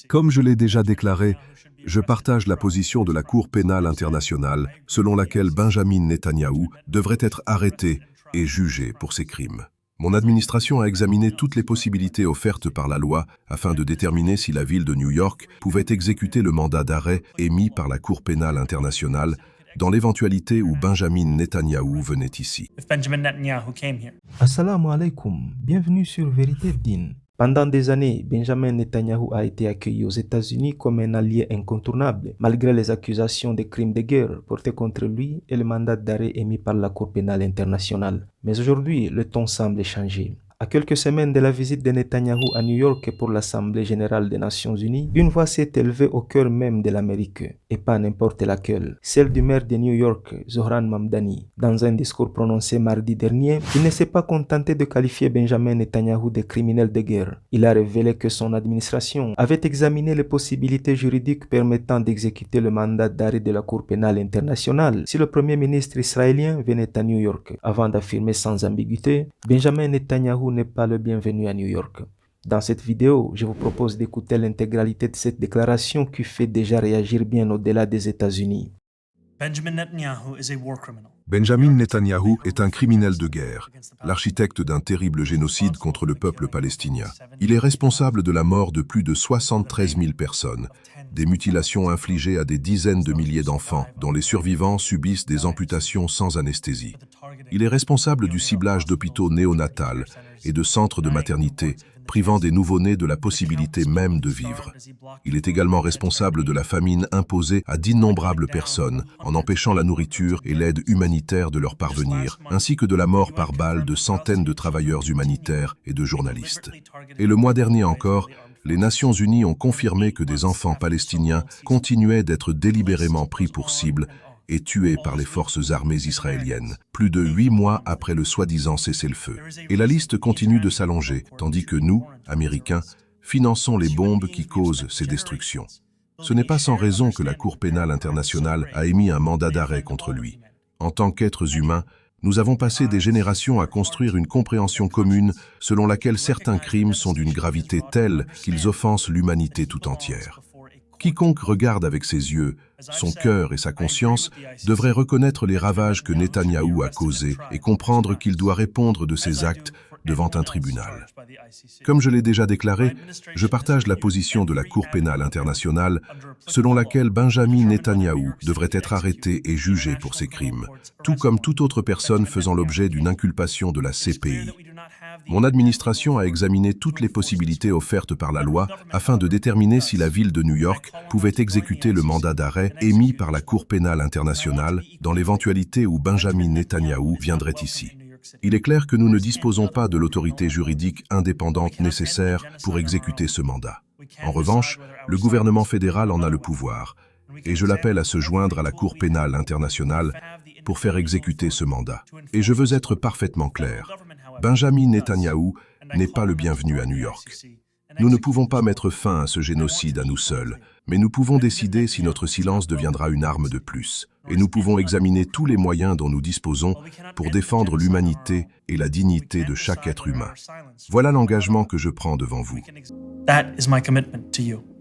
Comme je l'ai déjà déclaré, je partage la position de la Cour pénale internationale selon laquelle Benjamin Netanyahou devrait être arrêté et jugé pour ses crimes. Mon administration a examiné toutes les possibilités offertes par la loi afin de déterminer si la ville de New York pouvait exécuter le mandat d'arrêt émis par la Cour pénale internationale dans l'éventualité où Benjamin Netanyahou venait ici. Assalamu alaikum, bienvenue sur Vérité Dine. Pendant des années, Benjamin Netanyahou a été accueilli aux États-Unis comme un allié incontournable, malgré les accusations de crimes de guerre portés contre lui et le mandat d'arrêt émis par la Cour pénale internationale. Mais aujourd'hui, le ton semble changer. À quelques semaines de la visite de Netanyahou à New York pour l'Assemblée générale des Nations unies, une voix s'est élevée au cœur même de l'Amérique, et pas n'importe laquelle, celle du maire de New York, Zohran Mamdani. Dans un discours prononcé mardi dernier, il ne s'est pas contenté de qualifier Benjamin Netanyahou de criminel de guerre. Il a révélé que son administration avait examiné les possibilités juridiques permettant d'exécuter le mandat d'arrêt de la Cour pénale internationale si le Premier ministre israélien venait à New York, avant d'affirmer sans ambiguïté: Benjamin Netanyahou n'est pas le bienvenu à New York. Dans cette vidéo, je vous propose d'écouter l'intégralité de cette déclaration qui fait déjà réagir bien au-delà des États-Unis. Benjamin Netanyahou est un criminel de guerre, l'architecte d'un terrible génocide contre le peuple palestinien. Il est responsable de la mort de plus de 73 000 personnes, des mutilations infligées à des dizaines de milliers d'enfants, dont les survivants subissent des amputations sans anesthésie. Il est responsable du ciblage d'hôpitaux néonatals et de centres de maternité, privant des nouveau-nés de la possibilité même de vivre. Il est également responsable de la famine imposée à d'innombrables personnes, en empêchant la nourriture et l'aide humanitaire de leur parvenir, ainsi que de la mort par balle de centaines de travailleurs humanitaires et de journalistes. Et le mois dernier encore, les Nations unies ont confirmé que des enfants palestiniens continuaient d'être délibérément pris pour cible et tués par les forces armées israéliennes, plus de 8 mois après le soi-disant cessez-le-feu. Et la liste continue de s'allonger, tandis que nous, Américains, finançons les bombes qui causent ces destructions. Ce n'est pas sans raison que la Cour pénale internationale a émis un mandat d'arrêt contre lui. En tant qu'êtres humains, nous avons passé des générations à construire une compréhension commune selon laquelle certains crimes sont d'une gravité telle qu'ils offensent l'humanité tout entière. Quiconque regarde avec ses yeux, son cœur et sa conscience devrait reconnaître les ravages que Netanyahou a causés et comprendre qu'il doit répondre de ses actes devant un tribunal. Comme je l'ai déjà déclaré, je partage la position de la Cour pénale internationale selon laquelle Benjamin Netanyahou devrait être arrêté et jugé pour ses crimes, tout comme toute autre personne faisant l'objet d'une inculpation de la CPI. Mon administration a examiné toutes les possibilités offertes par la loi afin de déterminer si la ville de New York pouvait exécuter le mandat d'arrêt émis par la Cour pénale internationale dans l'éventualité où Benjamin Netanyahou viendrait ici. Il est clair que nous ne disposons pas de l'autorité juridique indépendante nécessaire pour exécuter ce mandat. En revanche, le gouvernement fédéral en a le pouvoir, et je l'appelle à se joindre à la Cour pénale internationale pour faire exécuter ce mandat. Et je veux être parfaitement clair. Benjamin Netanyahou n'est pas le bienvenu à New York. Nous ne pouvons pas mettre fin à ce génocide à nous seuls, mais nous pouvons décider si notre silence deviendra une arme de plus. Et nous pouvons examiner tous les moyens dont nous disposons pour défendre l'humanité et la dignité de chaque être humain. Voilà l'engagement que je prends devant vous. That is my commitment to you.